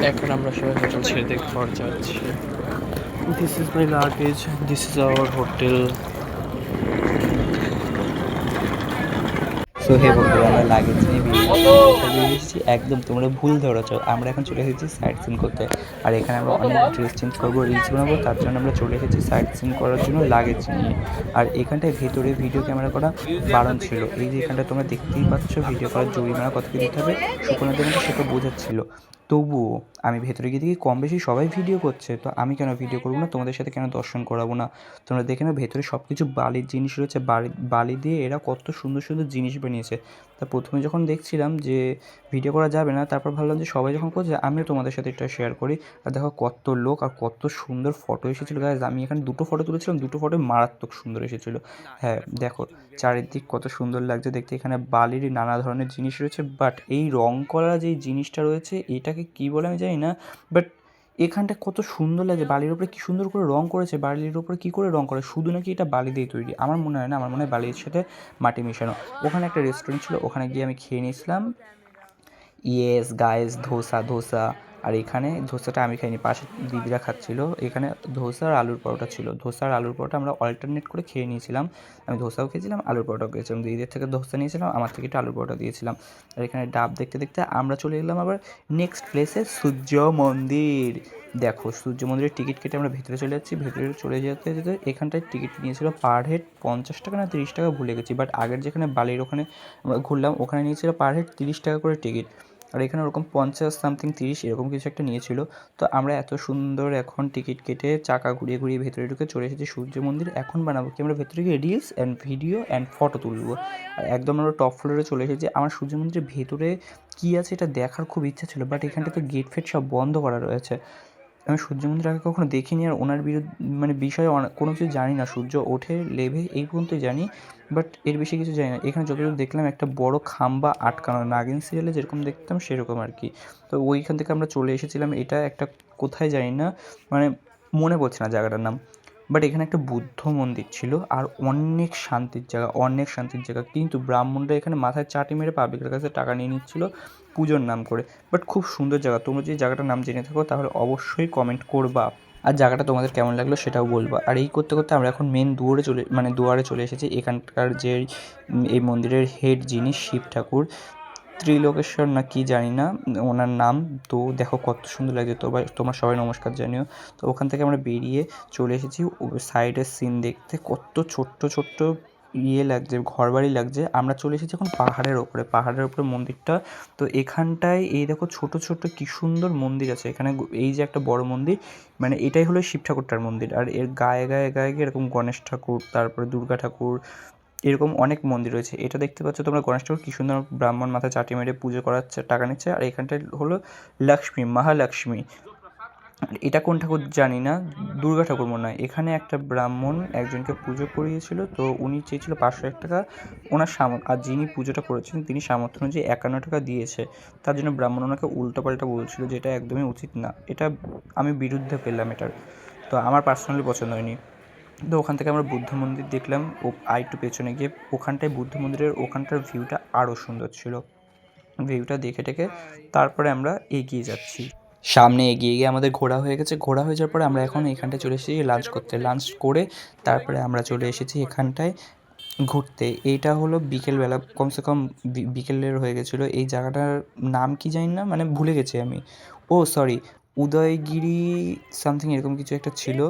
এখন আমরা সবাই হোটেল ছেড়ে দিয়ে ঘর যাচ্ছি। This is my luggage, this is our hotel. So hey বন্ধুরা, আমরা লাগেজ নিয়ে বেরিয়ে এসেছি। একদম তোমরা ভুল ধরেছো, আমরা এখন চলে এসেছি সাইট সিন করতে। আর এখানে আমরা অনেক ড্রেস চেঞ্জ করবো, রিলস বানাবো, তার জন্য আমরা চলে এসেছি সাইট সিন করার জন্য লাগেজ নিয়ে। আর এখানটায় ভেতরে ভিডিও ক্যামেরা করা বারণ ছিল। এই যে এখানটা তোমরা দেখতেই পাচ্ছ, ভিডিও করার জরিমানা কত কি দিতে হবে সুকনাদের মধ্যে সেটা বোঝাচ্ছিল। তবুও আমি ভেতরে গিয়ে দেখি কম বেশি সবাই ভিডিও করছে, তো আমি কেন ভিডিও করবো না, তোমাদের সাথে কেন দর্শন করাবো না। তোমরা দেখে নাও ভেতরে সব কিছু বালির জিনিস রয়েছে, বালি দিয়ে এরা কত সুন্দর সুন্দর জিনিস বানিয়েছে। তা প্রথমে যখন দেখছিলাম যে ভিডিও করা যাবে না, তারপর ভাবলাম যে সবাই যখন করছে আমিও তোমাদের সাথে এটা শেয়ার করি। আর দেখো কত লোক আর কত সুন্দর ফটো এসেছিলো গাইজ। আমি এখানে দুটো ফটো তুলেছিলাম, দুটো ফটো মারাত্মক সুন্দর এসেছিলো। হ্যাঁ দেখো চারিদিক কত সুন্দর লাগছে দেখতে। এখানে বালির নানা ধরনের জিনিস রয়েছে, বাট এই রং করা যেই জিনিসটা রয়েছে এটাকে কী বলে আমি জানি না, বাট এখানটা কত সুন্দর লাগছে। বালির উপরে কী সুন্দর করে রং করেছে, বালির উপরে কী করে রং করে, শুধু নাকি এটা বালি দিয়ে তৈরি। আমার মনে হয় না, আমার মনে হয় বালির সাথে মাটি মেশানো। ওখানে একটা রেস্টুরেন্ট ছিল, ওখানে গিয়ে আমি খেয়ে নিয়েছিলাম ইয়েস গাইস ধোসা ধোসা। আর এখানে ধোসাটা আমি খাইনি, পাশে দিদিরা খাচ্ছিল। এখানে ধোসা আর আলুর পরোটা ছিল, ধোসা আর আলুর পরোটা আমরা অল্টারনেট করে খেয়ে নিয়েছিলাম। আমি ধোসাও খেয়েছিলাম, আলুর পরোটাও খেয়েছিলাম। দিদিদের থেকে ধোসা নিয়েছিলাম, আমার থেকে একটু আলুর পরোটা দিয়েছিলাম। আর এখানে ডাব দেখতে দেখতে আমরা চলে এলাম আবার নেক্সট প্লেসে, সূর্য মন্দির। দেখো সূর্য মন্দিরের টিকিট কেটে আমরা ভেতরে চলে যাচ্ছি। ভেতরে চলে যেতে যেতে এখানটায় টিকিট নিয়েছিল পার হেড 50 টাকা না 30 টাকা ভুলে গেছি, বাট আগের যেখানে বালির ওখানে ঘুরলাম ওখানে নিয়েছিল পার হেড 30 টাকা করে টিকিট। আর এখানে ওরকম 50 সামথিং 30 এরকম কিছু একটা নিয়েছিল। তো আমরা এত সুন্দর এখন টিকিট কেটে চাকা ঘুরিয়ে ঘুরিয়ে ভেতরে ঢুকে চলে এসেছি সূর্য মন্দির। এখন বানাবো কি, আমরা ভেতরে গিয়ে reels and video and photo তুলবো। আর একদম আমরা টপ ফ্লোরে চলে এসেছি। আমার সূর্য মন্দিরের ভেতরে কী আছে এটা দেখার খুব ইচ্ছা ছিল, বাট এখানটা তো গেট ফেট সব বন্ধ করা রয়েছে। আমি সূর্য মন্দির আগে কখনো দেখিনি, আর ওনার মানে বিষয়ে কোনো কিছু জানি না। সূর্য ওঠে লেভে এই পর্যন্তই জানি, বাট এর বেশি কিছু জানি না। এখানে যতটুকু দেখলাম একটা বড় খাম্বা আটকানো, নাগিন সিরিয়ালে যেরকম দেখতাম সেরকম আর কি। তো ওইখান থেকে আমরা চলে এসেছিলাম। এটা একটা কোথায় জানি না, মানে মনে পড়ছে না জায়গাটার নাম, বাট এখানে একটা বুদ্ধ মন্দির ছিল। আর অনেক শান্তির জায়গা, অনেক শান্তির জায়গা। কিন্তু ব্রাহ্মণরা এখানে মাথায় চাটি মেরে পাবলিকের কাছে টাকা নিয়ে নিচ্ছিল পুজোর নাম করে। বাট খুব সুন্দর জায়গা, তোমরা যদি জায়গাটার নাম জেনে থাকো তাহলে অবশ্যই কমেন্ট করবা, আর জায়গাটা তোমাদের কেমন লাগলো সেটাও বলবা। আর এই করতে করতে আমরা এখন মেন দুয়ারে চলে এসেছি। এখানকার যে এই মন্দিরের হেড যিনি শিব ঠাকুর, ত্রিলোকেশ্বর না কি জানি না ওনার নাম। তো দেখো কত সুন্দর লাগছে, তোমার সবাই নমস্কার জানিও। তো ওখান থেকে আমরা বেরিয়ে চলে এসেছি সাইডের সিন দেখতে। কত ছোট্ট ছোট্ট লাগছে, ঘরবাড়ি লাগছে। আমরা চলে এসেছি এখন পাহাড়ের ওপরে মন্দিরটা। তো এখানটায় এই দেখো ছোট ছোট কি সুন্দর মন্দির আছে এখানে। এই যে একটা বড় মন্দির, মানে এটাই হলো শিব ঠাকুরটার মন্দির। আর এর গায়ে গায়ে গায়ে গিয়ে এরকম গণেশ ঠাকুর, তারপরে দুর্গা ঠাকুর, এরকম অনেক মন্দির রয়েছে। এটা দেখতে পাচ্ছ তোমরা গণেশ ঠাকুর কী সুন্দর ব্রাহ্মণ মাথায় চাটি মেরে পুজো করাচ্ছে, টাকা নিচ্ছে। আর এখানটায় হলো লক্ষ্মী, মহালক্ষ্মী। এটা কোন ঠাকুর জানি না, দুর্গা ঠাকুর মনে হয়। এখানে একটা ব্রাহ্মণ একজনকে পুজো করিয়েছিল, তো উনি চেয়েছিল 501 টাকা ওনার আর যিনি পুজোটা করেছেন তিনি সামর্থ্য অনুযায়ী 51 টাকা দিয়েছে। তার জন্য ব্রাহ্মণ ওনাকে উল্টোপাল্টা বলছিল, যেটা একদমই উচিত না। এটা আমি বিরুদ্ধে পেলাম এটার, তো আমার পার্সোনালি পছন্দ হয়নি। তো ওখান থেকে আমরা বুদ্ধ মন্দির দেখলাম। আরেকটু পেছনে গিয়ে ওখানটায় বুদ্ধ মন্দিরের ওখানটার ভিউটা আরও সুন্দর ছিল। ভিউটা দেখে টেকে তারপরে আমরা এগিয়ে যাচ্ছি। সামনে এগিয়ে গিয়ে আমাদের ঘোরা হয়ে গেছে। ঘোরা হয়ে যাওয়ার পরে আমরা এখন এখানটায় চলে এসেছি লাঞ্চ করতে। লাঞ্চ করে তারপরে আমরা চলে এসেছি এখানটায় ঘুরতে। এইটা হলো বিকেলবেলা, কমসে কম বিকেলের হয়ে গেছিলো। এই জায়গাটার নাম কি জানি না, মানে ভুলে গেছি আমি। ও সরি, উদয়গিরি সামথিং এরকম কিছু একটা ছিল।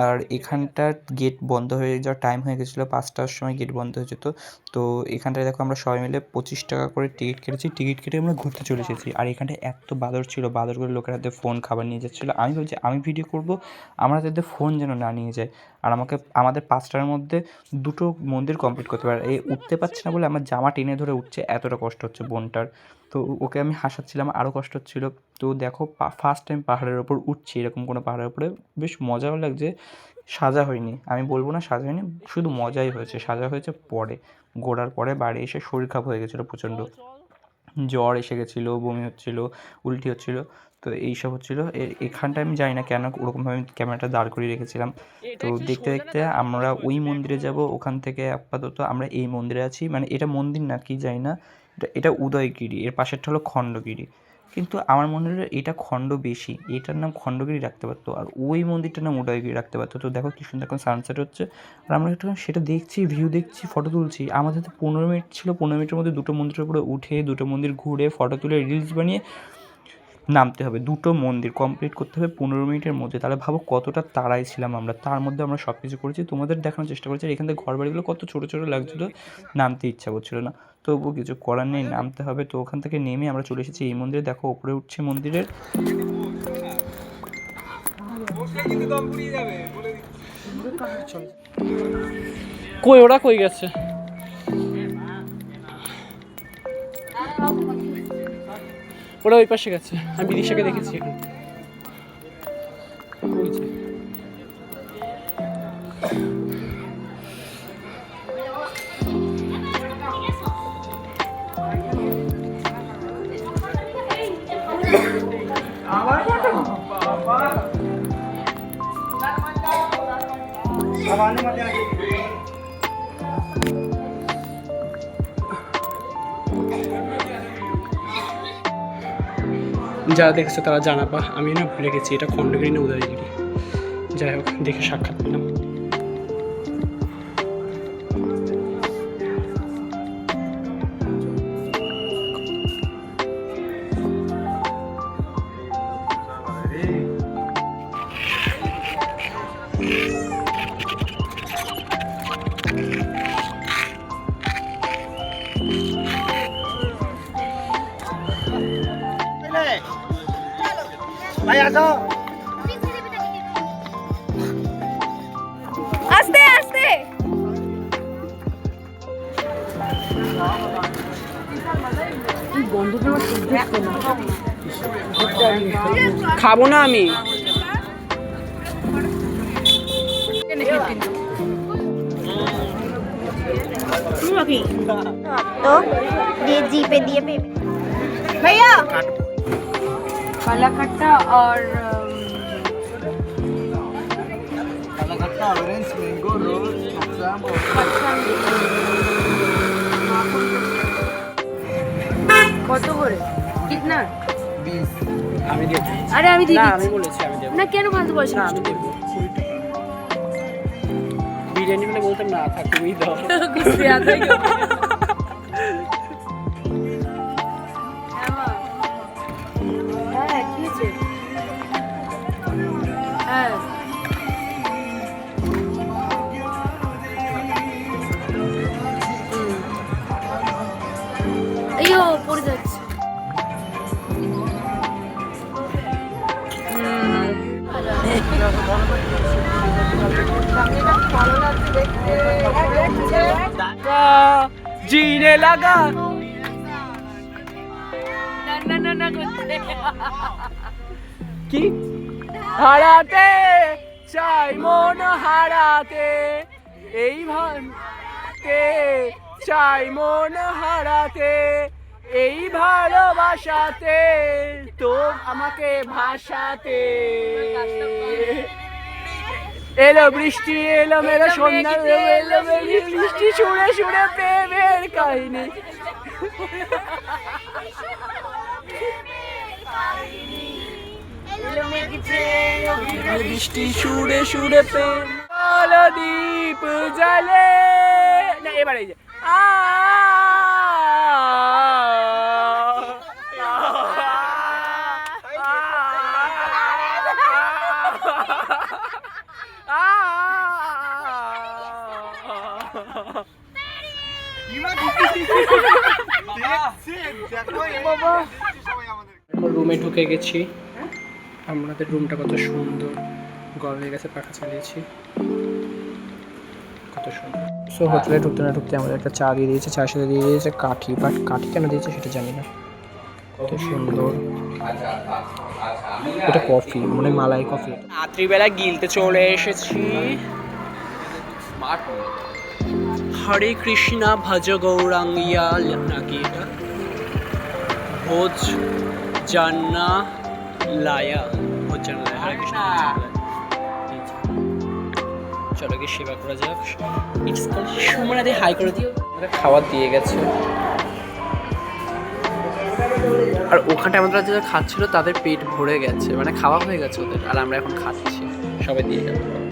আর এখানটার গেট বন্ধ হয়ে যাওয়ার টাইম হয়ে গেছিলো, 5টার সময় গেট বন্ধ হয়ে যেত। তো এখানটায় দেখো আমরা সবাই মিলে 25 টাকা করে টিকিট কেটেছি। টিকিট কেটে আমরা ঘুরতে চলে এসেছি। আর এখানটায় এত বাদর ছিল, বাদরগুলো লোকের হাতে ফোন খাবার নিয়ে যাচ্ছিলো। আমি ভাবছি আমি ভিডিও করবো, আমরা তাদের ফোন যেন না নিয়ে যায়। আর আমাদের 5টার মধ্যে 2টো মন্দির কমপ্লিট করতে পারে। উঠতে পারছে না বলে আমার জামা টেনে ধরে উঠছে, এতটা কষ্ট হচ্ছে বোনটার। তো ওকে আমি হাসাচ্ছিলাম, আরও কষ্ট হচ্ছিলো। তো দেখো ফার্স্ট টাইম পাহাড়ের ওপর উঠছি, এরকম কোনো পাহাড়ের ওপরে। বেশ মজাও লাগছে। সাজা হয়নি, আমি বলবো না সাজা হয়নি, শুধু মজাই হয়েছে। সাজা হয়েছে পরে, ঘোরার পরে বাড়ি এসে শরীর খারাপ হয়ে গেছিলো প্রচণ্ড। জ্বর এসে গেছিলো, বমি হচ্ছিলো, উল্টি হচ্ছিলো। তো এইসব হচ্ছিলো। এখানটায় আমি জানি না কেন ওরকমভাবে আমি ক্যামেরাটা দাঁড় করিয়ে রেখেছিলাম। তো দেখতে দেখতে আমরা ওই মন্দিরে যাব। ওখান থেকে আপাতত আমরা এই মন্দিরে আছি, মানে এটা মন্দির না কি জানি না, এটা উদয়গিরি, এর পাশেরটা হলো খণ্ডগিরি। কিন্তু আমার মনে হলো এটা খণ্ড বেশি, এটার নাম খণ্ডগিরি রাখতে পারতো, আর ওই মন্দিরটার নাম উদয়গিরি রাখতে পারতো। তো দেখো কি সুন্দর এখন সানসেট হচ্ছে, আর আমরা একটু সেটা দেখছি, ভিউ দেখছি, ফটো তুলছি। আমাদের তো 15 মিনিট ছিল, 15 মিনিটের মধ্যে দুটো মন্দিরের উপরে উঠে, দুটো মন্দির ঘুরে, ফটো তুলে, রিলস বানিয়ে নামতে হবে। দুটো মন্দির কমপ্লিট করতে হবে 15 মিনিটের মধ্যে। তাহলে ভাবো কতটা তাড়ায় ছিলাম আমরা। তার মধ্যে আমরা সব কিছু করেছি, তোমাদের দেখানোর চেষ্টা করেছি। আর এখান থেকে ঘর বাড়িগুলো কত ছোটো ছোটো লাগছিলো, নামতে ইচ্ছা করছিল না, তবুও কিছু করার নেই, নামতে হবে। তো ওখান থেকে নেমে আমরা চলে এসেছি এই মন্দিরে। দেখো ওপরে উঠছে মন্দিরের। কই ওরা কই গেছে? ওরা ওই পাশে গেছে, আমি বিদিশাকে দেখেছি এখানে। ওই যে যারা দেখেছে তারা জানাবা, আমি না ভুলে গেছি এটা খণ্ডগিরি না উদয়গিরি। যাই হোক, দেখে সাক্ষাৎ পেলাম। ভাই আসো, আস্তে আস্তে। খাবো না আমি। तो ये जी पे दिए पे भैया काला खट्टा और ऑरेंज मैंगो रोज কত করে কিতনা 20। আমি দেবো। আরে আমি দিয়ে না, দিচ্ছি আমি বলেছি আমি দেবো না কেন ফালতু পয়সা না, আমি দেবো। বিরিয়ানি বলে বলতাম না, থাক তুমি দাও। গুছিয়ে আদা হ্যাঁ কি হয়েছে হ্যাঁ अयो পড়ে যাচ্ছে जीने लगा। না না না করতে কি হারাতে চাই মন হারাতে, এই ভাতে চাই মন হারাতে, এই ভালোবাসাতে তো আমাকে ভাসাতে। এলো বৃষ্টি এলো মেলো সন্ধ্যা এলো বৃষ্টি শুনে শুনে প্রেমের কাহিনী। বৃষ্টি সুরে সুরে প্রেম দ্বীপ জ্বলে না। এবারে এই যে রুমে ঢুকে গেছি। আমাদের রুমটা কত সুন্দর, গরম হয়ে গেছে, পাখা চালিয়েছি, কত সুন্দর। সো হোটেলে ঢুকতে না ঢুকতে আমাদের একটা চা দিয়ে দিয়েছে, চায়ের সাথে দিয়ে দিয়েছে কাঠি, বাট কাঠি কেন দিয়েছে সেটা জানি না। কত সুন্দর, এটা কফি, মানে মালাই কফি। রাত্রিবেলা গিলতে চলে এসেছি। হরে কৃষ্ণা ভজ গৌরাঙ্গিয়া নাকি এটা, ভোজ জান্না লায়া, ভোজ জান্না লায়া, হরে কৃষ্ণ। চলো গিয়ে সেবা করা যাক। ইটস কল সুমনাদি, হাই করে দিও। খাবার দিয়ে গেছে। আর ওখানটা আমাদের যারা খাচ্ছিল তাদের পেট ভরে গেছে, মানে খাওয়া হয়ে গেছে ওদের, আর আমরা এখন খাচ্ছি, সবাই দিয়ে গেল।